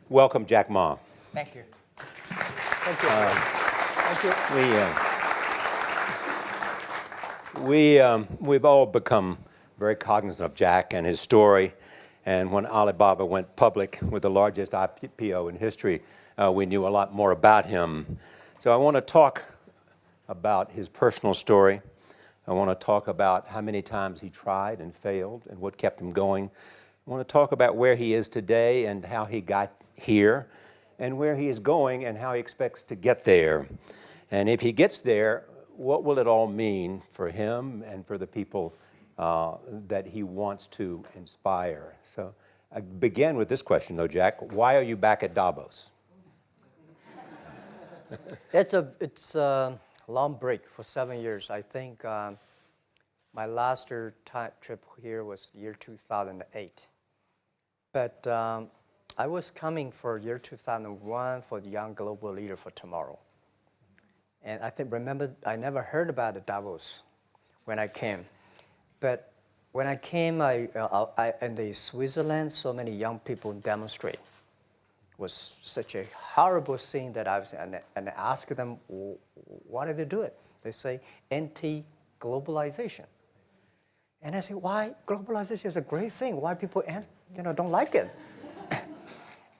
Welcome, Jack Ma. Thank you. Thank you. Thank you. We've all become very cognizant of Jack and his story. And when Alibaba went public with the largest IPO in history, we knew a lot more about him. So I want to talk about his personal story. I want to talk about how many times he tried and failed and what kept him going. I want to talk about where he is today and how he got here, and where he is going and how he expects to get there. And if he gets there, what will it all mean for him and for the people that he wants to inspire? So I begin with this question, though, Jack. Why are you back at Davos? It's a long break for 7 years. I think my last trip here was year 2008. But I was coming for year 2001 for the Young Global Leader for Tomorrow. And remember, I never heard about the Davos when I came. But when I came, in the Switzerland, so many young people demonstrate. It was such a horrible thing that I was, and I asked them, why did they do it? They say, anti-globalization. And I say, why? Globalization is a great thing. Why people don't like it?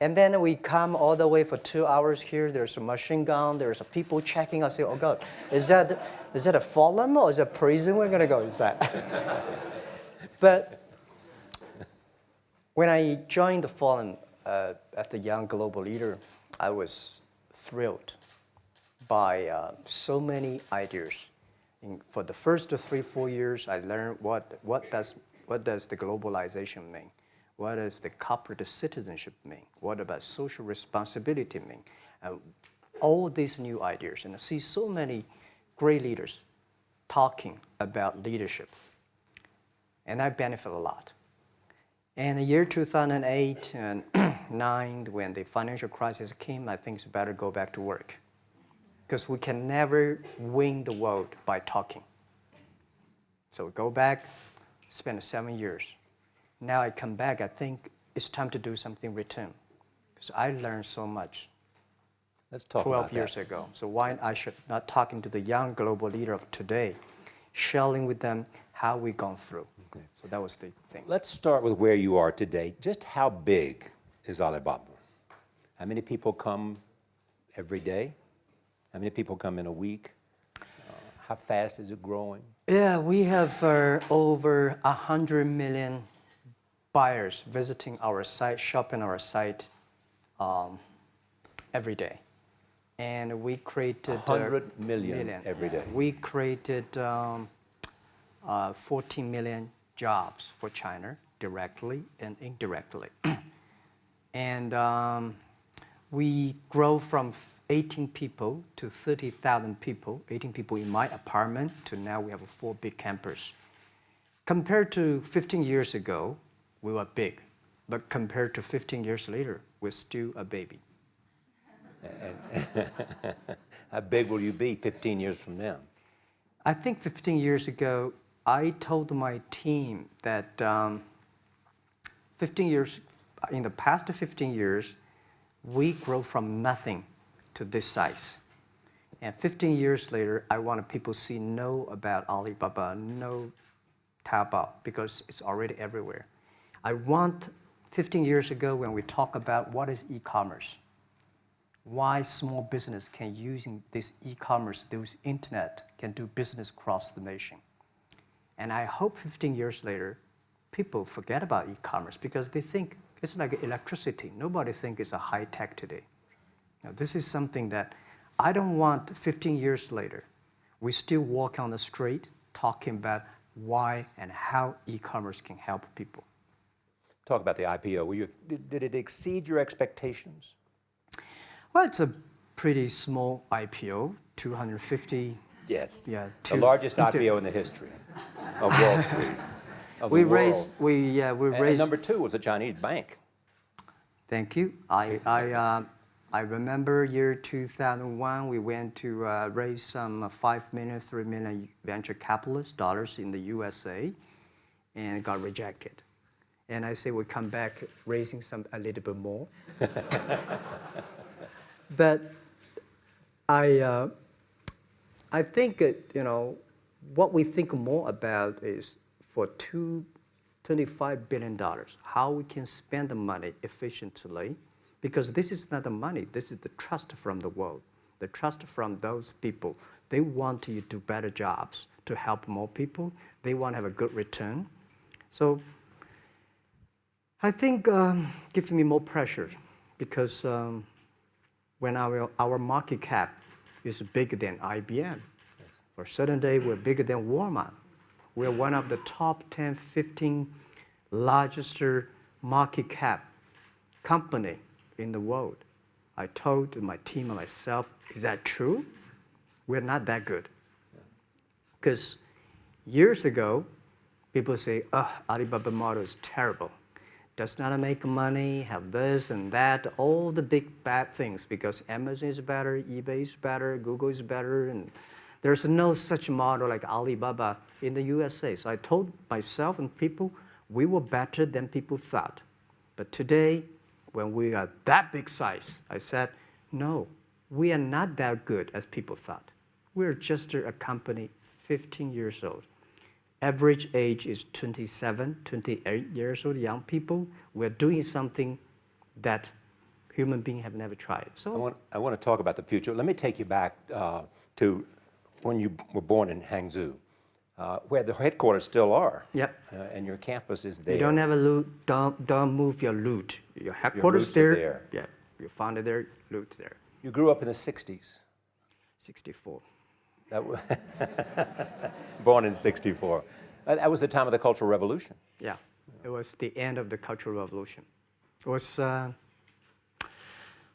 And then we come all the way for 2 hours here. There's a machine gun. There's people checking. I say, oh God, is that a forum or is it a prison we're gonna go? Is that? But when I joined the forum at the Young Global Leader, I was thrilled by so many ideas. For the first 3-4 years, I learned what does the globalization mean? What does the corporate citizenship mean? What about social responsibility mean? All these new ideas, and I see so many great leaders talking about leadership, and I benefit a lot. And the year 2008 and 2009, when the financial crisis came, I think it's better go back to work, because we can never win the world by talking. So go back, spend 7 years. Now I come back, I think it's time to do something return. Because I learned so much. Let's talk 12 about years that. ago. So why I should not talking to the young global leader of today, sharing with them how we've gone through. Okay. So that was the thing. Let's start with where you are today. Just how big is Alibaba? How many people come every day? How many people come in a week? How fast is it growing? Yeah, we have over 100 million buyers visiting our site, shopping our site every day. And we created 100 million every day. We created 14 million jobs for China, directly and indirectly. And we grow from 18 people to 30,000 people, 18 people in my apartment, to now we have 4 big campus. Compared to 15 years ago, we were big, but compared to 15 years later, we're still a baby. And how big will you be 15 years from now? I think 15 years ago, I told my team that in the past 15 years, we grow from nothing to this size. And 15 years later, I want people to know about Alibaba, know Taobao, because it's already everywhere. I want 15 years ago when we talk about what is e-commerce, why small business can using this e-commerce, this internet, can do business across the nation. And I hope 15 years later, people forget about e-commerce because they think it's like electricity. Nobody thinks it's a high tech today. Now, this is something that I don't want 15 years later, we still walk on the street talking about why and how e-commerce can help people. Talk about the IPO. Did it exceed your expectations? Well, it's a pretty small IPO, 250. Yes. Yeah. The largest IPO in the history of Wall Street. We raised. And number 2 was a Chinese bank. Thank you. I remember year 2001. We went to raise some 5 million, 3 million venture capitalist dollars in the USA, and got rejected. And I say we come back raising a little bit more. But I think, what we think more about is for $25 billion, how we can spend the money efficiently, because this is not the money, this is the trust from the world, the trust from those people. They want you to do better jobs to help more people. They want to have a good return. So I think giving me more pressure, because when our market cap is bigger than IBM, for a certain day we're bigger than Walmart. We're one of the top 10, 15 largest market cap company in the world. I told my team and myself, is that true? We're not that good. Because years ago, people say, Alibaba model is terrible. Does not make money, have this and that, all the big bad things, because Amazon is better, eBay is better, Google is better, and there's no such model like Alibaba in the USA. So I told myself and people, we were better than people thought. But today, when we are that big size, I said, no, we are not that good as people thought. We're just a company 15 years old. Average age is 27, 28 years old, young people. We're doing something that human beings have never tried. So I want to talk about the future. Let me take you back to when you were born in Hangzhou, where the headquarters still are. Yep. And your campus is there. You don't have a loot, don't move your loot. Your headquarters roots are there. Yeah, you found it there, loot there. You grew up in the 60s. 64. Born in 64. That was the time of the Cultural Revolution. Yeah, it was the end of the Cultural Revolution. It was,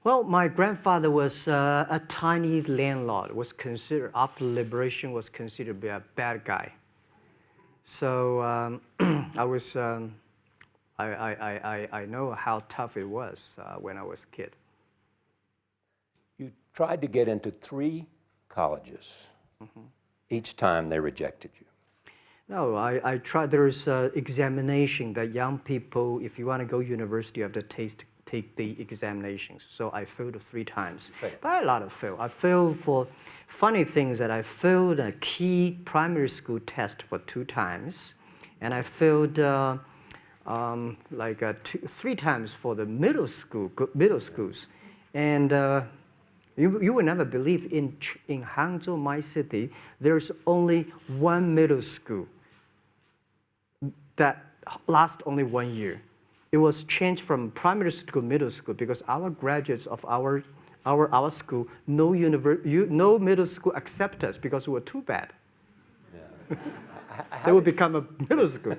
well, my grandfather was a tiny landlord, was considered, after liberation, was considered to be a bad guy. So I was, I know how tough it was when I was a kid. You tried to get into 3 colleges. Mm-hmm. Each time they rejected you. No, I tried. There's examination that young people, if you want to go university, you have to take the examinations. So I failed 3 times. Right. But a lot of fail. I failed for funny things that I failed a key primary school test for 2 times. And I failed 3 times for the middle schools. And you will never believe in Hangzhou, my city, there's only 1 middle school that lasts only 1 year. It was changed from primary school to middle school because our graduates of our school, no middle school accept us because we were too bad. Yeah. They would become a middle school.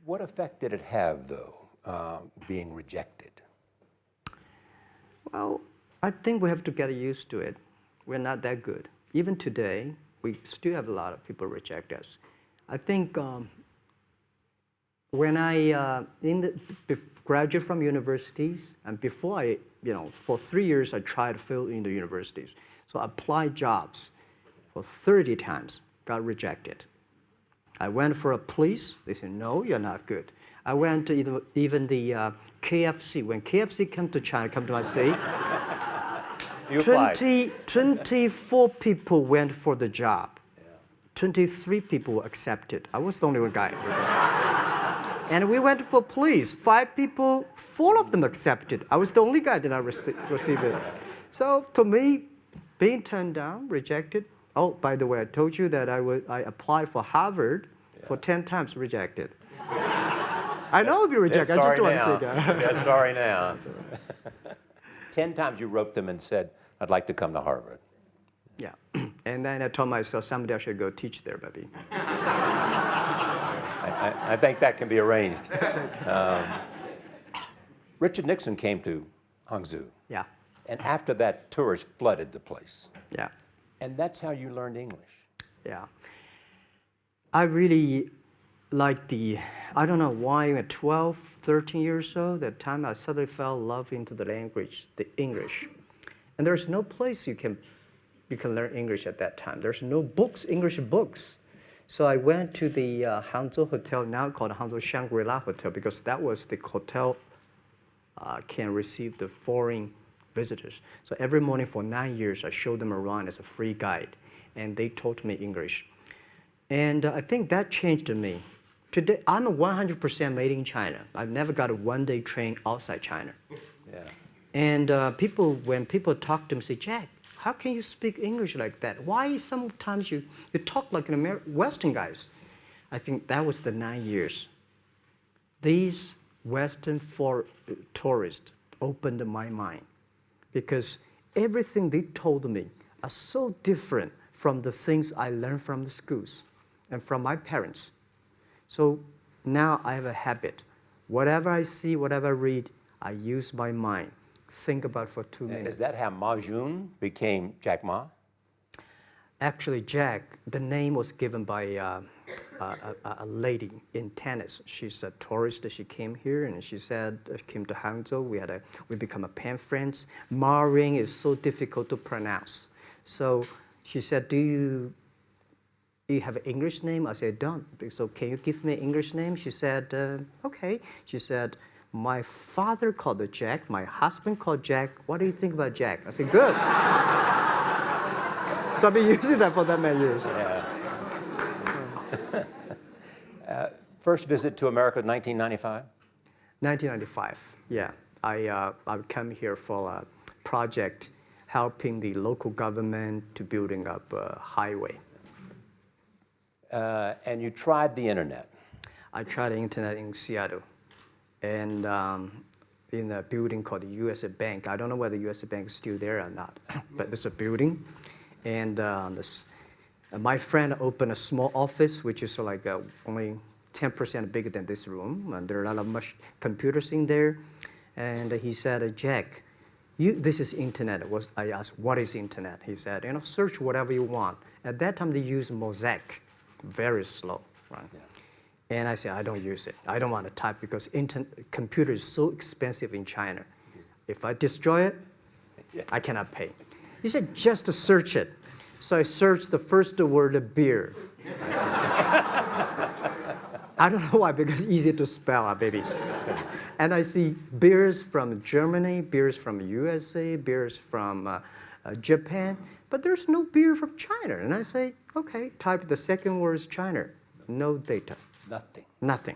What effect did it have, though, being rejected? Well, I think we have to get used to it. We're not that good. Even today, we still have a lot of people reject us. I think when I graduate from universities, and before I, for 3 years, I tried to fill in the universities. So I applied jobs for 30 times, got rejected. I went for a police, they said, no, you're not good. I went to even the KFC. When KFC came to China, come to my city, 24 people went for the job. Yeah. 23 people were accepted. I was the only one guy. And we went for police. 5 people, 4 of them accepted. I was the only guy that I received it. So to me, being turned down, rejected. Oh, by the way, I told you that I applied for Harvard for 10 times, rejected. I know I'll be rejected. I just don't want to say that. They're sorry now. 10 times you wrote them and said, I'd like to come to Harvard. Yeah. And then I told myself, someday I should go teach there, baby. I think that can be arranged. Richard Nixon came to Hangzhou. Yeah. And after that, tourists flooded the place. Yeah. And that's how you learned English. Yeah. I really like I don't know why at 12, 13 years old, that time I suddenly fell in love into the language, the English. And there's no place you can learn English at that time. There's no books, English books. So I went to the Hangzhou Hotel, now called Hangzhou Shangri-La Hotel, because that was the hotel can receive the foreign visitors. So every morning for 9 years, I showed them around as a free guide, and they taught me English. And I think that changed me. Today, I'm a 100% made in China. I've never got a one-day train outside China. Yeah. And when people talk to me, say, Jack, how can you speak English like that? Why sometimes you talk like an Western guys? I think that was the 9 years. These Western tourists opened my mind because everything they told me are so different from the things I learned from the schools and from my parents. So now I have a habit. Whatever I see, whatever I read, I use my mind. Think about for 2 minutes. Is that how Ma Jun became Jack Ma? Actually, Jack, the name was given by a lady in tennis. She's a tourist. She came here and she said, came to Hangzhou. We become a pen friends. Ma Ring is so difficult to pronounce. So she said, do you have an English name? I said, don't. So can you give me an English name? She said, okay. She said, my father called it Jack. My husband called Jack. What do you think about Jack? I said, good. So I've been using that for that many years. Yeah. First visit to America, 1995? 1995, yeah. I come here for a project helping the local government to building up a highway. And you tried the internet. I tried the internet in Seattle. And in a building called the U.S. Bank. I don't know whether the U.S. Bank is still there or not, but it's a building. And my friend opened a small office, which is like only 10% bigger than this room. And there are a lot of computers in there. And he said, Jack, this is internet. I asked, what is internet? He said, search whatever you want. At that time, they used Mosaic, very slow, right? Yeah. And I said, I don't use it. I don't want to type because computer is so expensive in China. If I destroy it, yes, I cannot pay. He said, just to search it. So I searched the first word, beer. I don't know why, because it's easy to spell, baby. And I see beers from Germany, beers from USA, beers from Japan, but there's no beer from China. And I say, okay, type the second word is China. No data. Nothing.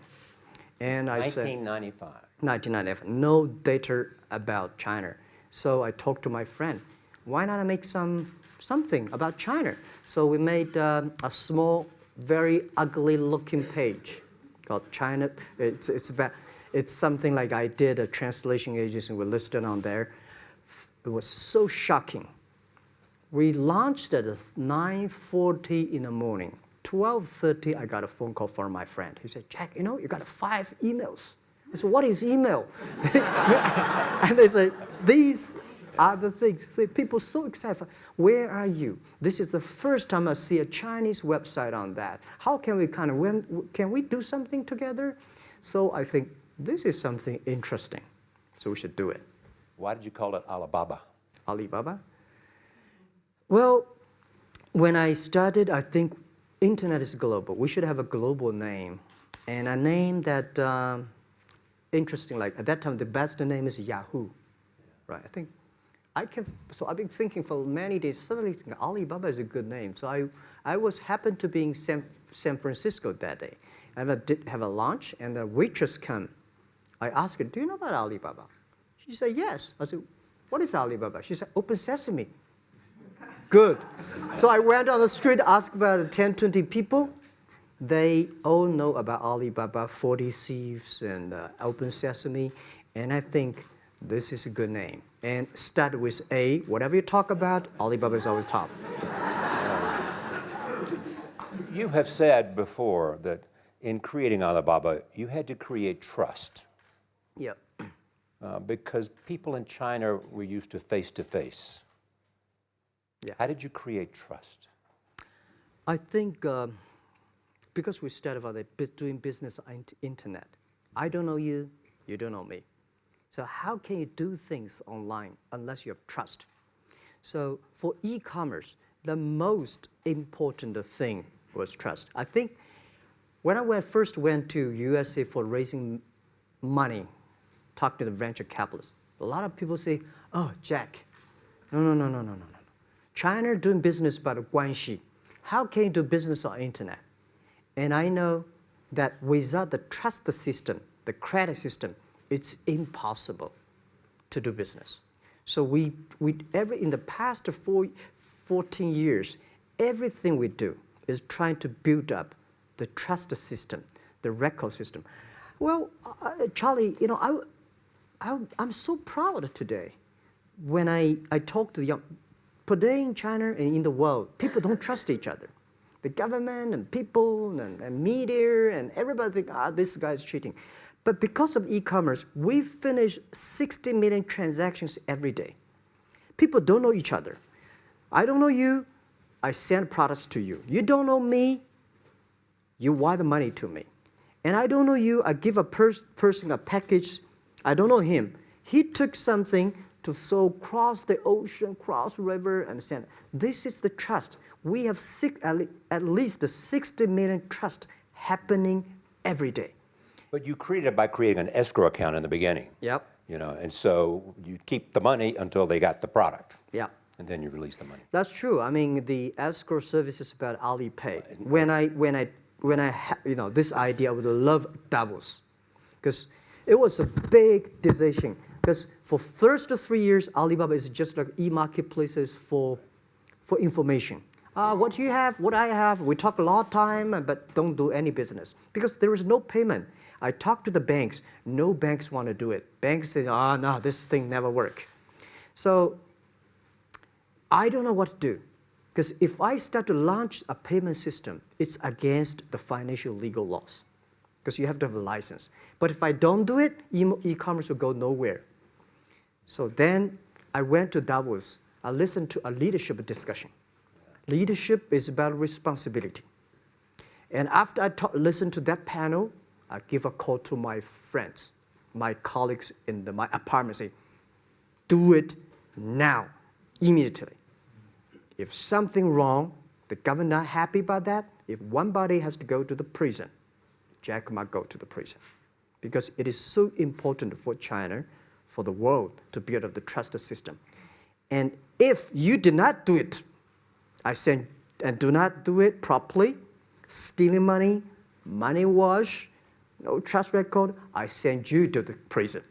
And I said, 1995, no data about China. So I talked to my friend, why not make something about China? So we made a small, very ugly looking page called China. It's something like I did a translation agency, we listed on there. It was so shocking. We launched at 9:40 in the morning. 12:30, I got a phone call from my friend. He said, Jack, you got 5 emails. I said, what is email? And they say, these are the things. So people are so excited. Where are you? This is the first time I see a Chinese website on that. How can we can we do something together? So I think this is something interesting. So we should do it. Why did you call it Alibaba? Alibaba? Well, when I started, I think internet is global. We should have a global name. And a name that, interesting, like at that time, the best name is Yahoo. Right? So I've been thinking for many days, suddenly thinking Alibaba is a good name. So I happened to be in San Francisco that day. I did have a lunch, and the waitress came. I asked her, do you know about Alibaba? She said, yes. I said, what is Alibaba? She said, Open Sesame. Good. So I went on the street, asked about 10, 20 people. They all know about Alibaba, 40 Thieves, and Open Sesame. And I think this is a good name. And start with A. Whatever you talk about, Alibaba is always top. You have said before that in creating Alibaba, you had to create trust. Yeah. Because people in China were used to face-to-face. Yeah. How did you create trust? I think because we started about doing business on the internet. I don't know you, you don't know me. So how can you do things online unless you have trust? So for e-commerce, the most important thing was trust. I think when I first went to USA for raising money, talk to the venture capitalists, a lot of people say, oh, Jack, no. China doing business by the guanxi. How can you do business on internet? And I know that without the trust system, the credit system, it's impossible to do business. So in the past 14 years, everything we do is trying to build up the trust system, the record system. Well, Charlie, I'm so proud today when I talk to the young. Today in China and in the world, people don't trust each other. The government and people and media and everybody think, this guy's cheating. But because of e-commerce, we finish 60 million transactions every day. People don't know each other. I don't know you, I send products to you. You don't know me, you wire the money to me. And I don't know you, I give a person a package, I don't know him. He took something to cross the ocean, cross the river, and send. This is the trust. We have at least 60 million trust happening every day. But you created it by creating an escrow account in the beginning. Yep. And so you keep the money until they got the product. Yeah. And then you release the money. That's true. I mean, the escrow service is about Alipay. When I this idea, I would love Davos, because it was a big decision. Because for first 3 years, Alibaba is just like e-marketplaces for information. What you have, what I have, we talk a lot of time, but don't do any business. Because there is no payment. I talked to the banks. No banks want to do it. Banks say, no, this thing never work. So I don't know what to do. Because if I start to launch a payment system, it's against the financial legal laws. Because you have to have a license. But if I don't do it, e-commerce will go nowhere. So then I went to Davos. I listened to a leadership discussion. Leadership is about responsibility. And after I listened to that panel, I give a call to my friends, my colleagues in my apartment, say, do it now, immediately. If something wrong, the government not happy about that, if one body has to go to the prison, Jack might go to the prison. Because it is so important for China, for the world, to build up the trust system. And if you did not do it, I said, and do not do it properly, stealing money, money wash, no trust record, I send you to the prison.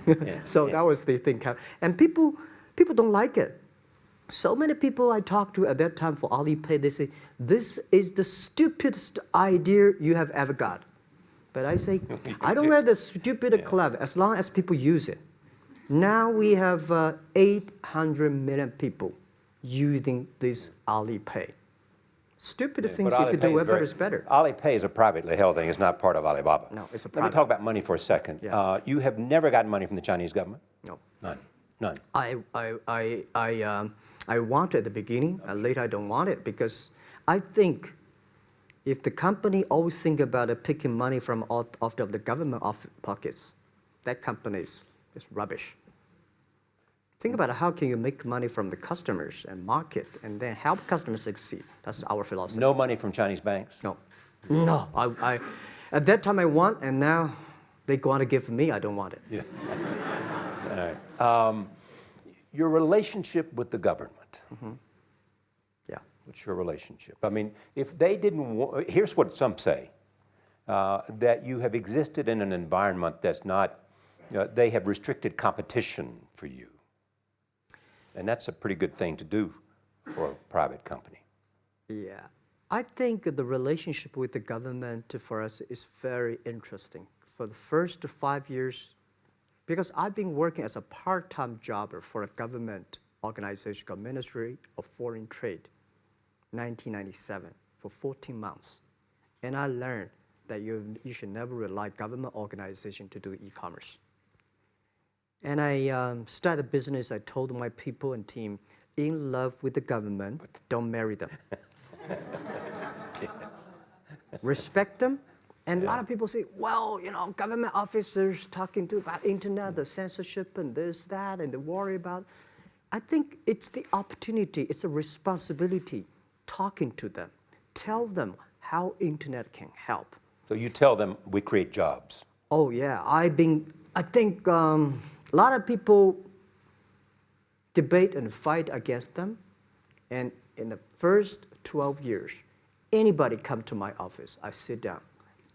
That was the thing. And people don't like it. So many people I talked to at that time for Alipay, they say, this is the stupidest idea you have ever got. But I say, I don't wear the stupid clever as long as people use it. Now we have 800 million people using this Alipay. Stupid things, if you do it, is better. Alipay is a privately held thing. It's not part of Alibaba. No, it's a private. Let me talk about money for a second. Yeah. You have never gotten money from the Chinese government? No. None. I want it at the beginning, and later I don't want it, because I think if the company always think about picking money from out of the government pockets, that company is rubbish. Think about how can you make money from the customers and market and then help customers succeed. That's our philosophy. No money from Chinese banks? No. I at that time I want, and now they want to give me, I don't want it. Yeah. All right. Your relationship with the government. Mm-hmm. Yeah. What's your relationship? I mean, if they didn't here's what some say, that you have existed in an environment that's not, they have restricted competition for you. And that's a pretty good thing to do for a private company. Yeah. I think the relationship with the government for us is very interesting. For the first 5 years, because I've been working as a part-time jobber for a government organization called Ministry of Foreign Trade, 1997, for 14 months. And I learned that you should never rely on government organization to do e-commerce. And I started a business. I told my people and team, in love with the government, but don't marry them. Yes. Respect them. And a lot of people say, well, government officers talking about internet, the censorship and this, that, and they worry about. I think it's the opportunity, it's a responsibility talking to them, tell them how internet can help. So you tell them we create jobs. Oh yeah, I think a lot of people debate and fight against them, and in the first 12 years, anybody come to my office, I sit down,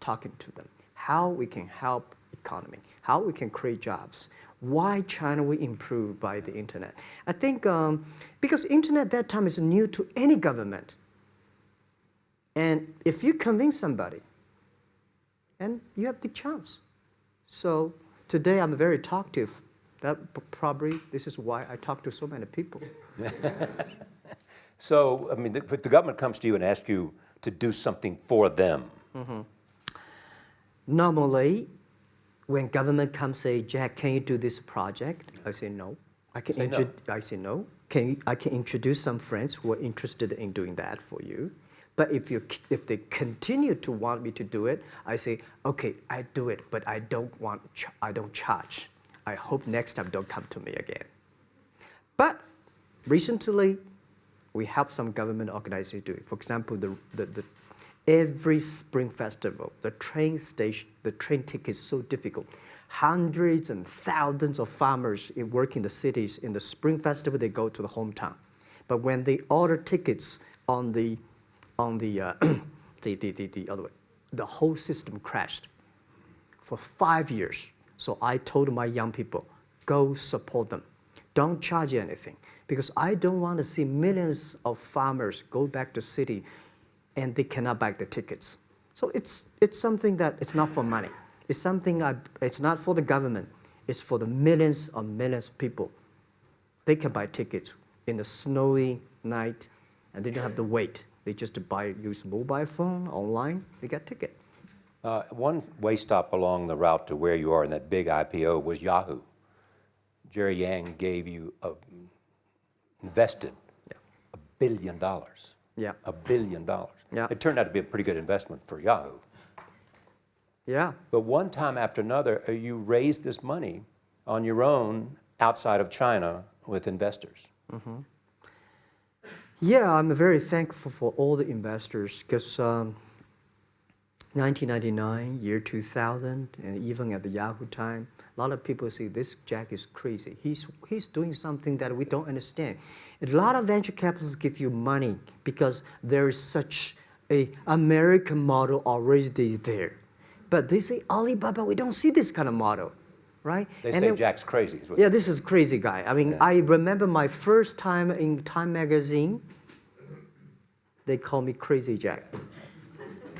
talking to them, how we can help economy, how we can create jobs, why China will improve by the internet. I think because internet that time is new to any government, and if you convince somebody, and you have the chance. So today I'm very talkative. That probably this is why I talk to so many people. So, I mean, if the government comes to you and asks you to do something for them. Normally, when government comes say, Jack, can you do this project? I say no. I say no. I can introduce some friends who are interested in doing that for you. But if they continue to want me to do it, I say, okay, I do it, but I don't charge. I hope next time don't come to me again. But recently, we help some government organizations do it. For example, every Spring Festival, the train ticket is so difficult. Hundreds and thousands of farmers work in the cities. In the Spring Festival, they go to the hometown. But when they order tickets on the other way, the whole system crashed for 5 years. So I told my young people, go support them. Don't charge anything. Because I don't want to see millions of farmers go back to city and they cannot buy the tickets. So it's something that it's not for money. It's something it's not for the government. It's for the millions of people. They can buy tickets in a snowy night and they don't have to wait. They just use mobile phone, online, they get ticket. One way stop along the route to where you are in that big IPO was Yahoo. Jerry Yang gave you invested $1 billion. Yeah. $1 billion. Yeah. It turned out to be a pretty good investment for Yahoo. Yeah. But one time after another, you raised this money on your own outside of China with investors. Yeah, I'm very thankful for all the investors because 1999, year 2000, and even at the Yahoo time, a lot of people say this Jack is crazy. He's doing something that we don't understand. A lot of venture capitalists give you money because there is such a American model already there. But they say, Alibaba, we don't see this kind of model, right? They say Jack's crazy. Yeah, this is crazy guy. I mean, I remember my first time in Time magazine, they call me Crazy Jack.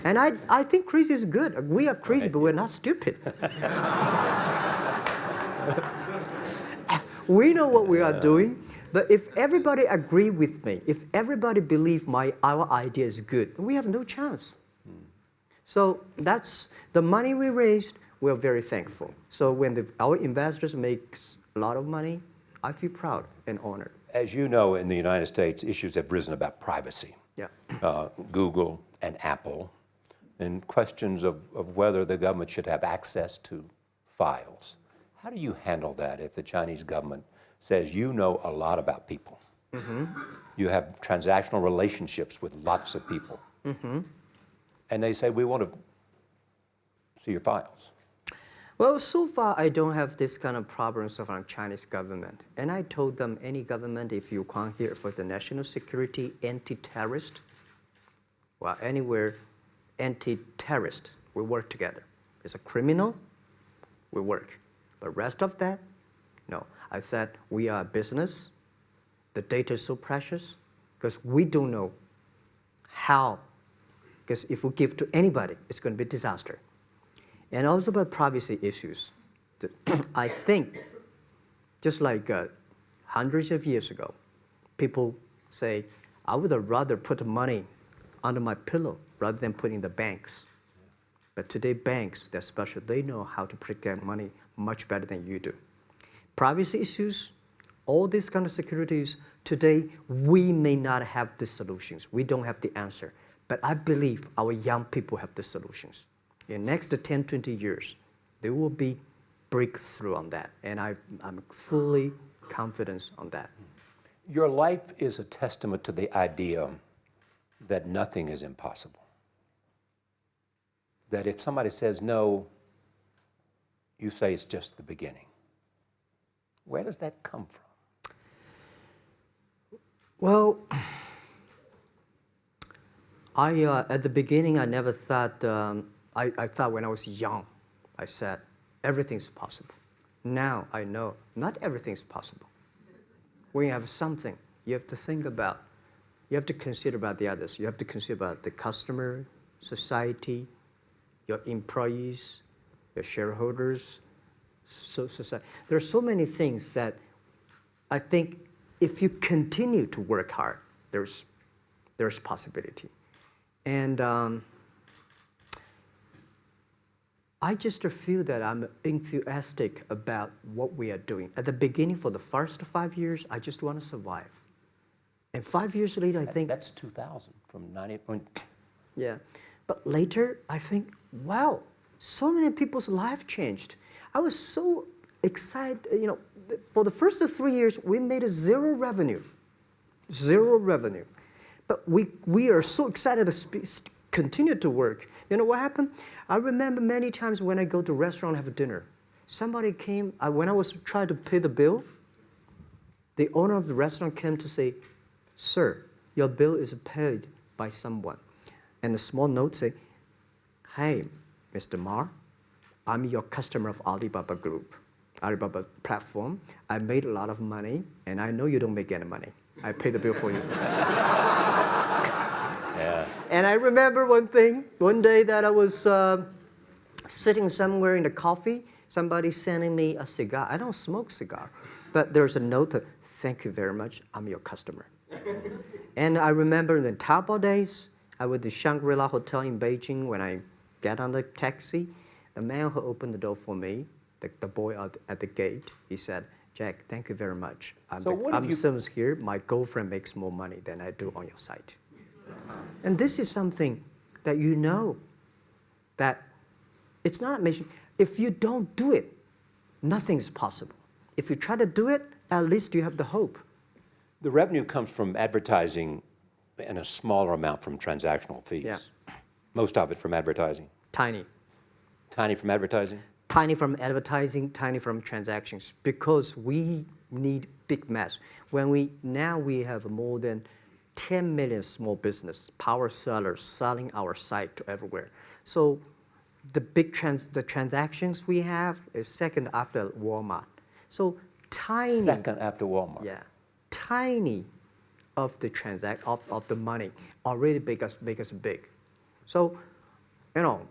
And I think crazy is good. We are crazy, but we're not stupid. We know what we are doing, but if everybody agree with me, if everybody believe our idea is good, we have no chance. So that's the money we raised. We're very thankful. So when our investors make a lot of money, I feel proud and honored. As you know, in the United States, issues have risen about privacy. Yeah. Google and Apple, and questions of whether the government should have access to files. How do you handle that if the Chinese government says you know a lot about people? You have transactional relationships with lots of people. And they say, we want to see your files. Well, so far I don't have this kind of problems from Chinese government. And I told them, any government, if you come here for the national security, anti-terrorist, well, anywhere, anti-terrorist, we work together. It's a criminal, we work. But rest of that, no. I said, we are a business. The data is so precious because we don't know how. Because if we give to anybody, it's going to be a disaster. And also about privacy issues. I think, just like hundreds of years ago, people say, I would rather put money under my pillow rather than put in the banks. But today, banks, they're special. They know how to protect money much better than you do. Privacy issues, all these kind of securities, today, we may not have the solutions. We don't have the answer. But I believe our young people have the solutions. In the next 10, 20 years, there will be breakthrough on that. And I'm fully confident on that. Your life is a testament to the idea that nothing is impossible. That if somebody says no, you say it's just the beginning. Where does that come from? Well, at the beginning, I never thought, I thought when I was young, I said, everything's possible. Now I know not everything's possible. When you have something, you have to think about, you have to consider about the others. You have to consider about the customer, society, your employees, your shareholders, society. There are so many things that I think if you continue to work hard, there's possibility. And I just feel that I'm enthusiastic about what we are doing. At the beginning, for the first 5 years, I just want to survive. And 5 years later, I think... That's 2000, from 90... Yeah. But later, I think, wow, so many people's life changed. I was so excited, you know, for the first 3 years, we made zero revenue. Zero revenue. But we are so excited to continue to work. You know what happened? I remember many times when I go to a restaurant and have dinner, somebody came, when I was trying to pay the bill, the owner of the restaurant came to say, "Sir, your bill is paid by someone." And a small note say, "Hey, Mr. Ma, I'm your customer of Alibaba Group, Alibaba platform. I made a lot of money, and I know you don't make any money. I pay the bill for you." Yeah. And I remember one day that I was sitting somewhere in the coffee, somebody sending me a cigar. I don't smoke cigar, but there's a note, "Thank you very much, I'm your customer." And I remember in the Taobao days, I was at the Shangri-La Hotel in Beijing. When I get on the taxi, the man who opened the door for me, the boy at the gate, he said, "Jack, thank you very much. I'm service here. My girlfriend makes more money than I do on your site." And this is something that you know that it's not amazing. If you don't do it, nothing's possible. If you try to do it, at least you have the hope. The revenue comes from advertising and a smaller amount from transactional fees. Yeah. Most of it from advertising. Tiny. Tiny from advertising? Tiny from advertising, tiny from transactions, because we need big mass. Now we have more than 10 million small business power sellers selling our site to everywhere. So the transactions we have is second after Walmart. So tiny. Second after Walmart. Yeah, tiny of the of the money already big as big. So, you know,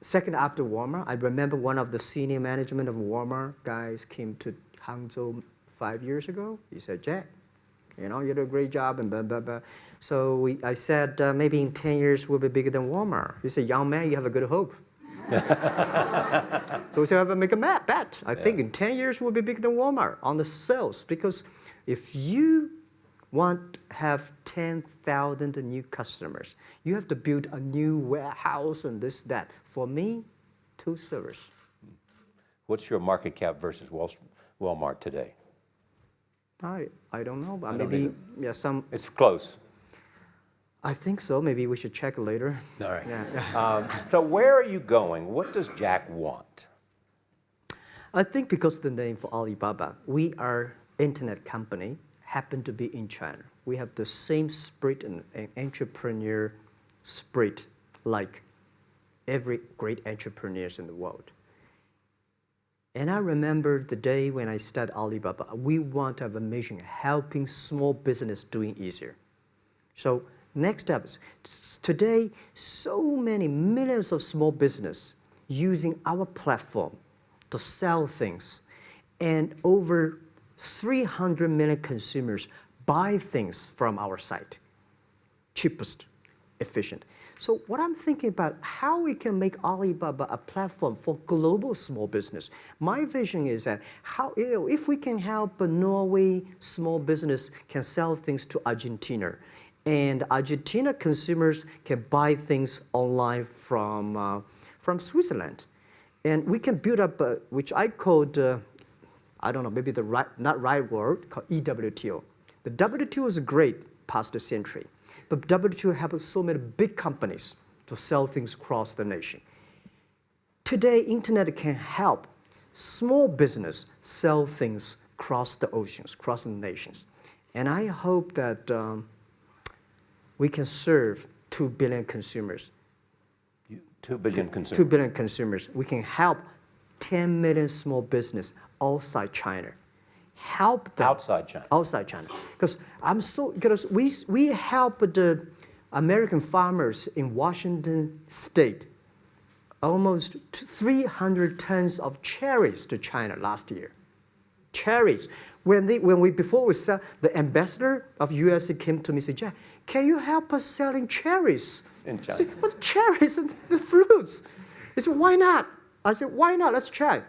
second after Walmart, I remember one of the senior management of Walmart guys came to Hangzhou 5 years ago. He said, "Jack, you know, you did a great job," and blah, blah, blah. So I said, maybe in 10 years we'll be bigger than Walmart. He said, "Young man, you have a good hope." So we said, make a bet. I think in 10 years we'll be bigger than Walmart on the sales. Because if you want to have 10,000 new customers, you have to build a new warehouse and this, that. For me, 2 servers. What's your market cap versus Walmart today? I don't know, but maybe some. It's close. I think so. Maybe we should check later. All right. Yeah. So where are you going? What does Jack want? I think because the name for Alibaba, we are internet company, happen to be in China. We have the same spirit and entrepreneur spirit like every great entrepreneurs in the world. And I remember the day when I started Alibaba, we want to have a mission helping small business doing easier. So next step is, today, so many millions of small business using our platform to sell things, and over 300 million consumers buy things from our site. Cheapest, efficient. So what I'm thinking about, how we can make Alibaba a platform for global small business. My vision is that if we can help a Norway small business can sell things to Argentina, and Argentina consumers can buy things online from Switzerland. And we can build up, which I called, I don't know, maybe not right word, called EWTO. The WTO is great, past century. But WTO helped so many big companies to sell things across the nation. Today, internet can help small business sell things across the oceans, across the nations. And I hope that we can serve 2 billion consumers. 2 billion consumers. 2 billion consumers. We can help 10 million small business outside China. Help them. Outside China. Outside China. Because we help the American farmers in Washington State almost 300 tons of cherries to China last year. Cherries. Before we sell, the ambassador of USA came to me and said, Jack, can you help us selling cherries? In China. I said, what cherries and the fruits? He said, why not? I said, why not? Let's try.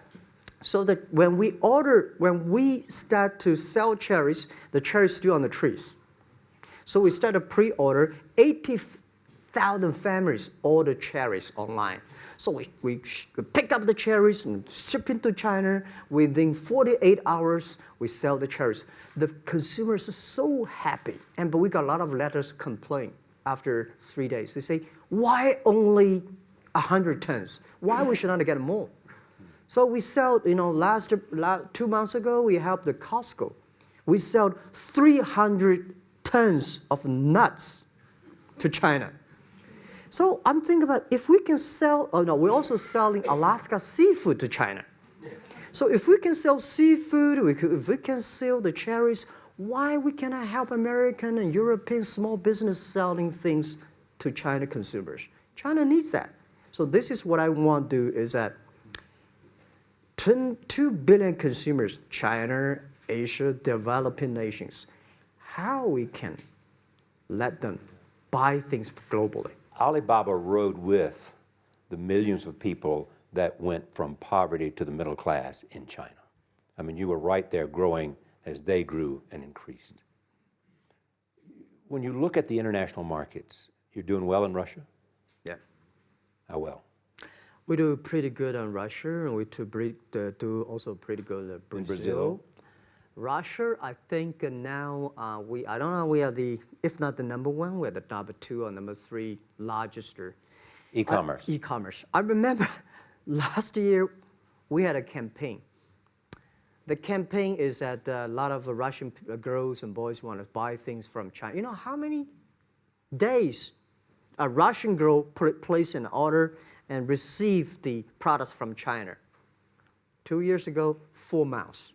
So that when we start to sell cherries, the cherries still on the trees. So we start a pre-order, 80,000 families order cherries online. So we pick up the cherries and ship into China. Within 48 hours, we sell the cherries. The consumers are so happy. But we got a lot of letters complaint after 3 days. They say, why only 100 tons? Why we should not get more? So we sell, 2 months ago, we helped the Costco. We sold 300 tons of nuts to China. So I'm thinking about if we can sell, we're also selling Alaska seafood to China. So if we can sell seafood, if we can sell the cherries, why we cannot help American and European small business selling things to China consumers? China needs that. So this is what I want to do is that 2 billion consumers, China, Asia, developing nations, how we can let them buy things globally. Alibaba rode with the millions of people that went from poverty to the middle class in China. I mean, you were right there growing as they grew and increased. When you look at the international markets, you're doing well in Russia? Yeah. How well? We do pretty good on Russia, and we do also pretty good at Brazil. In Brazil? Russia, I think now I don't know, we are if not the number one, we're the number 2 or number 3 largest. E-commerce. E-commerce. I remember last year we had a campaign. The campaign is that a lot of Russian girls and boys want to buy things from China. You know how many days a Russian girl placed an order and received the products from China? 2 years ago, 4 months.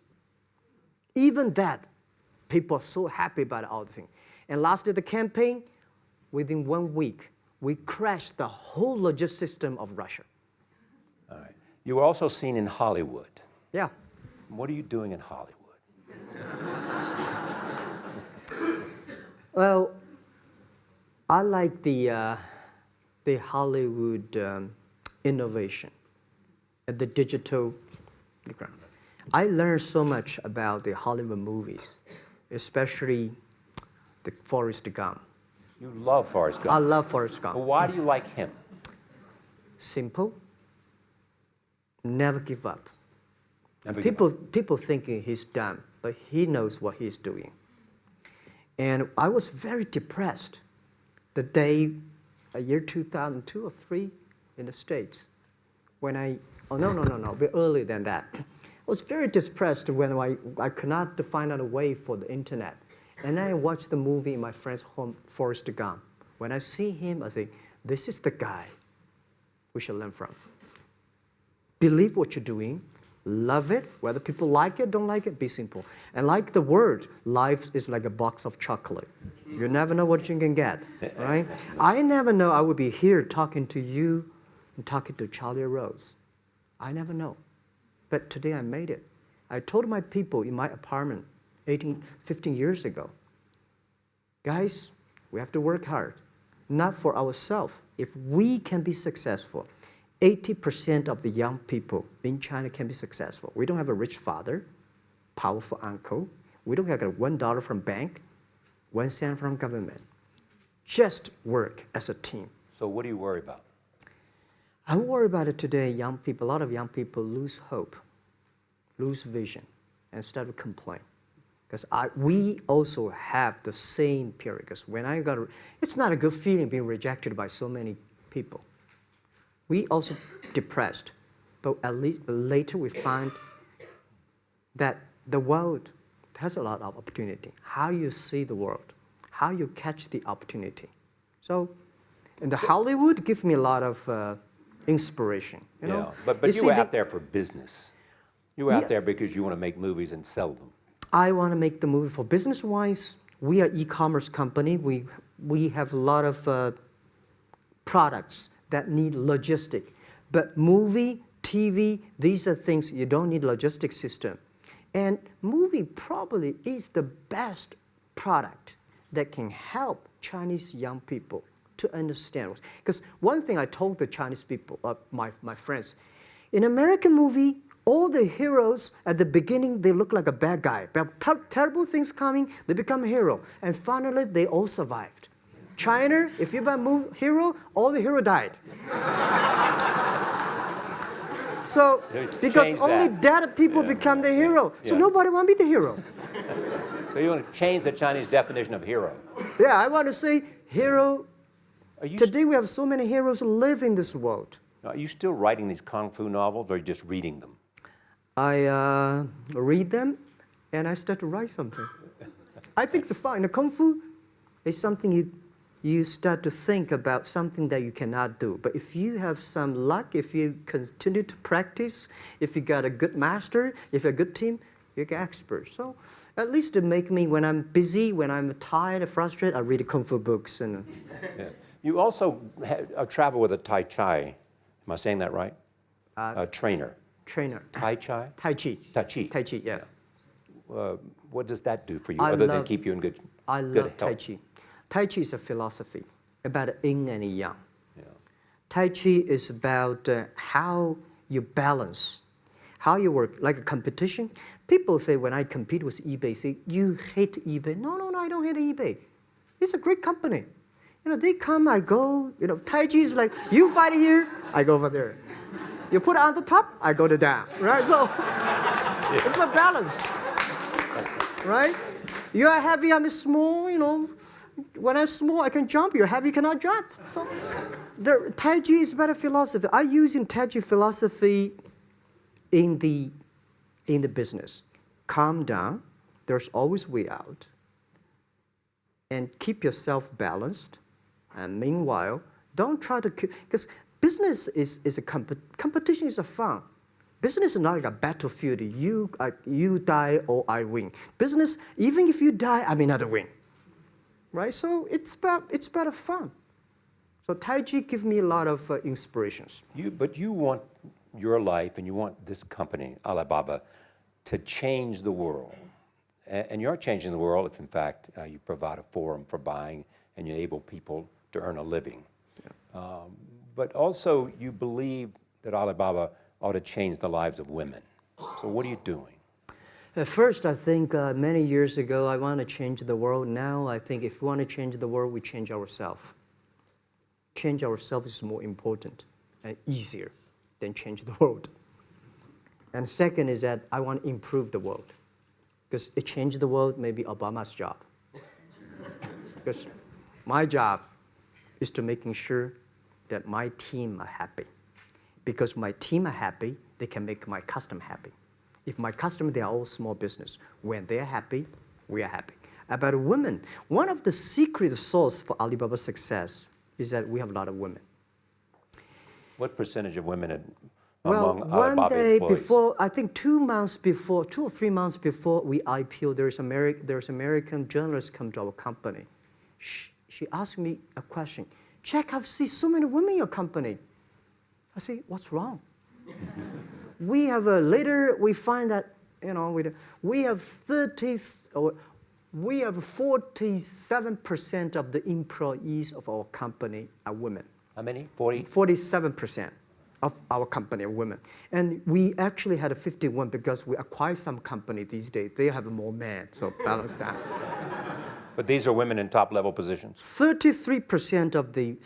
Even that, people are so happy about all the thing. And last year, the campaign, within 1 week, we crashed the whole logistics system of Russia. All right. You were also seen in Hollywood. Yeah. What are you doing in Hollywood? Well, I like the Hollywood innovation at the digital background. I learned so much about the Hollywood movies, especially the Forrest Gump. You love Forrest Gump. I love Forrest Gump. Well, why do you like him? Simple. Never give up. Never give up. People thinking he's dumb, but he knows what he's doing. And I was very depressed the day, year 2002 or 3 in the States, when a bit earlier than that. I was very depressed when I could not find out a way for the internet. And then I watched the movie in my friend's home, Forrest Gump. When I see him, I think, this is the guy we should learn from. Believe what you're doing, love it, whether people like it, don't like it, be simple. And like the word, life is like a box of chocolate. You never know what you can get, right? I never know I would be here talking to you and talking to Charlie Rose. I never know. But today I made it. I told my people in my apartment 15 years ago, guys, we have to work hard, not for ourselves. If we can be successful, 80% of the young people in China can be successful. We don't have a rich father, powerful uncle. We don't have $1 from bank, 1 cent from government. Just work as a team. So what do you worry about? I worry about it today. Young people, a lot of young people lose hope, lose vision, and start to complain. Because we also have the same period. Because when it's not a good feeling being rejected by so many people. We also depressed, but at least later we find that the world has a lot of opportunity. How you see the world, how you catch the opportunity. So, in the Hollywood gives me a lot of inspiration. You know? But you were out there for business. You were out there because you want to make movies and sell them. I want to make the movie for business-wise. We are e-commerce company. We have a lot of products that need logistic. But movie, TV, these are things you don't need logistic system. And movie probably is the best product that can help Chinese young people to understand. Because one thing I told the Chinese people, my friends, in American movie, all the heroes at the beginning, they look like a bad guy. Terrible things coming, they become a hero. And finally, they all survived. China, if you're a hero, all the hero died. So, because only dead people become the hero. So nobody want to be the hero. So you want to change the Chinese definition of hero? Yeah, I want to say hero. Today we have so many heroes who live in this world. Are you still writing these kung fu novels, or are you just reading them? I read them, and I start to write something. I think it's fun. The kung fu is something you start to think about something that you cannot do. But if you have some luck, if you continue to practice, if you got a good master, if you're a good team, you get expert. So at least to make me, when I'm busy, when I'm tired and frustrated, I read kung fu books. And You also travel with a Tai Chi. Am I saying that right? A trainer. Tai Chi? Tai Chi. Tai Chi. Tai Chi, yeah. What does that do for you, other than keep you in good health? I love Tai Chi. Tai Chi is a philosophy about yin and yang. Yeah. Tai Chi is about how you balance, how you work, like a competition. People say when I compete with eBay, say, you hate eBay. No, I don't hate eBay. It's a great company. They come, I go. Tai Chi is like, you fight here, I go over there. You put it on the top, I go to down, right? So it's a balance, right? You are heavy, I'm small, When I'm small, I can jump. You're heavy, you cannot jump. So the Tai Chi is about a philosophy. I use Tai Chi philosophy in the business. Calm down. There's always way out. And keep yourself balanced. And meanwhile, don't try to, because business is a competition is a fun. Business is not like a battlefield. You die or I win. Business, even if you die, I may not win. Right? So it's about fun. So Tai Chi gives me a lot of inspirations. But you want your life and you want this company, Alibaba, to change the world. And you're changing the world if, in fact, you provide a forum for buying and you enable people to earn a living. Yeah. But also, you believe that Alibaba ought to change the lives of women. So what are you doing? First, I think many years ago, I want to change the world. Now, I think if we want to change the world, we change ourselves. Change ourselves is more important and easier than change the world. And second is that I want to improve the world. Because it changed the world may be Obama's job. Because my job is to making sure that my team are happy. Because my team are happy, they can make my customer happy. If my customer, they are all small business. When they're happy, we are happy. About women, one of the secret sauce for Alibaba's success is that we have a lot of women. What percentage of women Well, among one day employees? before, I think 2 or 3 months before we IPO, there's American journalist come to our company. She asked me a question. Jack, I've seen so many women in your company. I say, what's wrong? We have later we find that we have 47% of the employees of our company are women. How many? 40? 47% of our company are women. And we actually had a 51 because we acquired some company these days. They have more men, so balance that. But these are women in top-level positions? 33% of the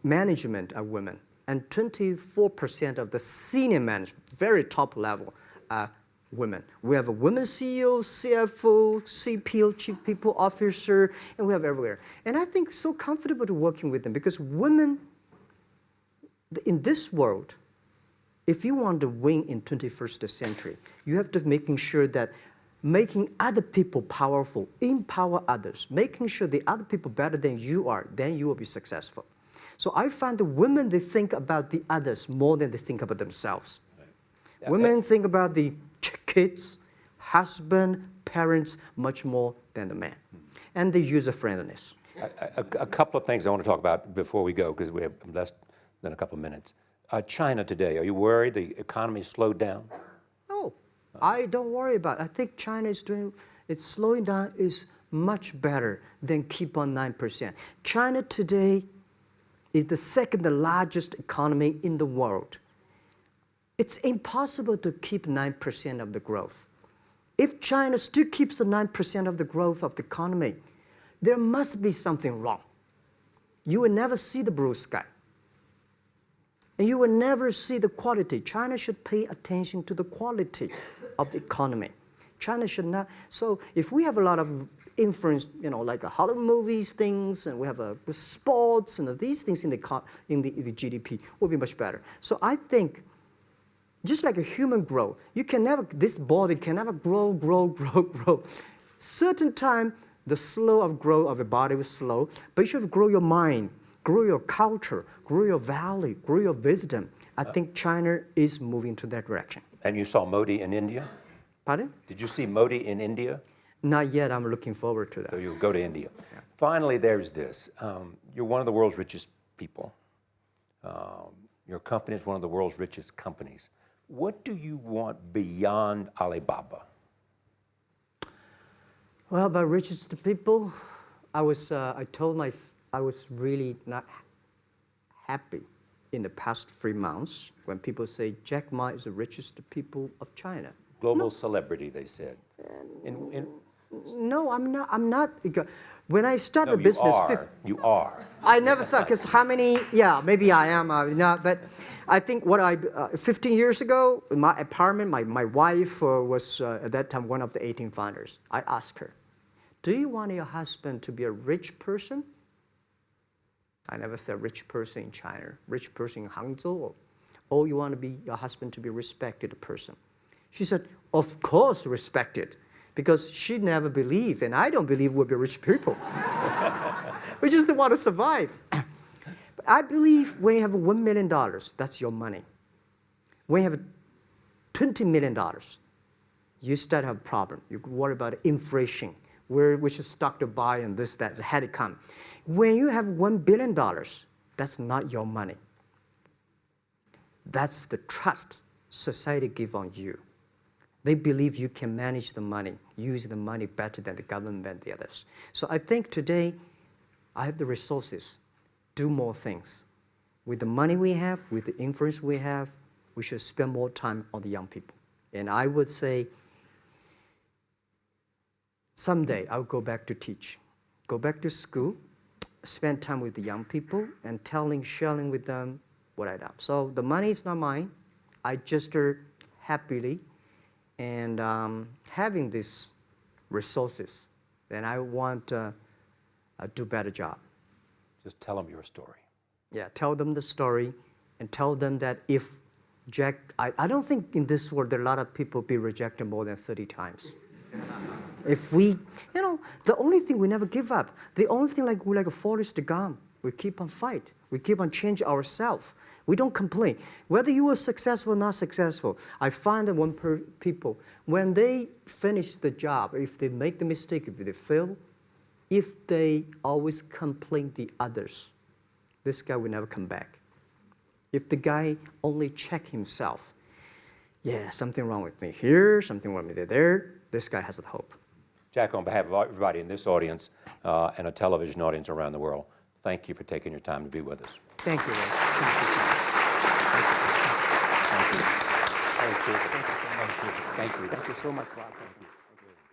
management are women, and 24% of the senior management, very top level, are women. We have a women CEO, CFO, CPO, Chief People Officer, and we have everywhere. And I think so comfortable to working with them because women, in this world, if you want to win in 21st century, you have to making sure that making other people powerful, empower others, making sure the other people better than you are, then you will be successful. So I find the women, they think about the others more than they think about themselves. Right. Yeah, women think about the kids, husband, parents, much more than the man. And the user-friendliness. A couple of things I want to talk about before we go, because we have less than a couple of minutes. China today, are you worried the economy slowed down? No, I don't worry about it. I think China is doing, it's slowing down is much better than keep on 9%. China today is the second largest economy in the world. It's impossible to keep 9% of the growth. If China still keeps the 9% of the growth of the economy, there must be something wrong. You will never see the blue sky. And you will never see the quality. China should pay attention to the quality of the economy. China should not. So if we have a lot of influence, like Hollywood movies, things, and we have sports and these things in the GDP, will be much better. So I think, just like a human growth, this body can never grow. Certain time, the slow of growth of the body was slow, but you should grow your mind, grow your culture, grow your value, grow your wisdom. I think China is moving to that direction. And you saw Modi in India? Pardon? Did you see Modi in India? Not yet. I'm looking forward to that. So you'll go to India. Yeah. Finally, there's this. You're one of the world's richest people. Your company is one of the world's richest companies. What do you want beyond Alibaba? Well, by richest people, I was really not happy in the past 3 months when people say Jack Ma is the richest people of China. Global celebrity, they said. No, I'm not. When I started the business, you are. I never thought, because how many? Yeah, maybe I am. But I think 15 years ago, in my apartment, my wife was at that time one of the 18 founders. I asked her, "Do you want your husband to be a rich person?" I never said rich person in China, rich person in Hangzhou, or you want your husband to be a respected person. She said, "Of course, respected." Because she never believed, and I don't believe we'll be rich people. We just want to survive. But I believe when you have $1 million, that's your money. When you have $20 million, you start to have a problem. You worry about inflation, which stock to buy and this, that, had to come. When you have $1 billion, that's not your money. That's the trust society gives on you. They believe you can manage the money, use the money better than the government and the others. So I think today, I have the resources, do more things. With the money we have, with the influence we have, we should spend more time on the young people. And I would say, someday I'll go back to teach, go back to school, spend time with the young people, and sharing with them what I do. So the money is not mine. I just happily and having these resources, then I want to do a better job. Just tell them your story. Yeah, tell them the story and tell them that if Jack, I don't think in this world there are a lot of people be rejected more than 30 times. If we, the only thing we never give up, the only thing we're like a Forrest Gump, we keep on fight. We keep on changing ourselves. We don't complain. Whether you were successful or not successful, I find that people, when they finish the job, if they make the mistake, if they fail, if they always complain the others, this guy will never come back. If the guy only check himself, yeah, something wrong with me here, something wrong with me there, this guy has a hope. Jack, on behalf of everybody in this audience and a television audience around the world, thank you for taking your time to be with us. Thank you, Ray. Thank you. Thank you. Thank you. Thank you. Thank you so much, Rob. Thank you.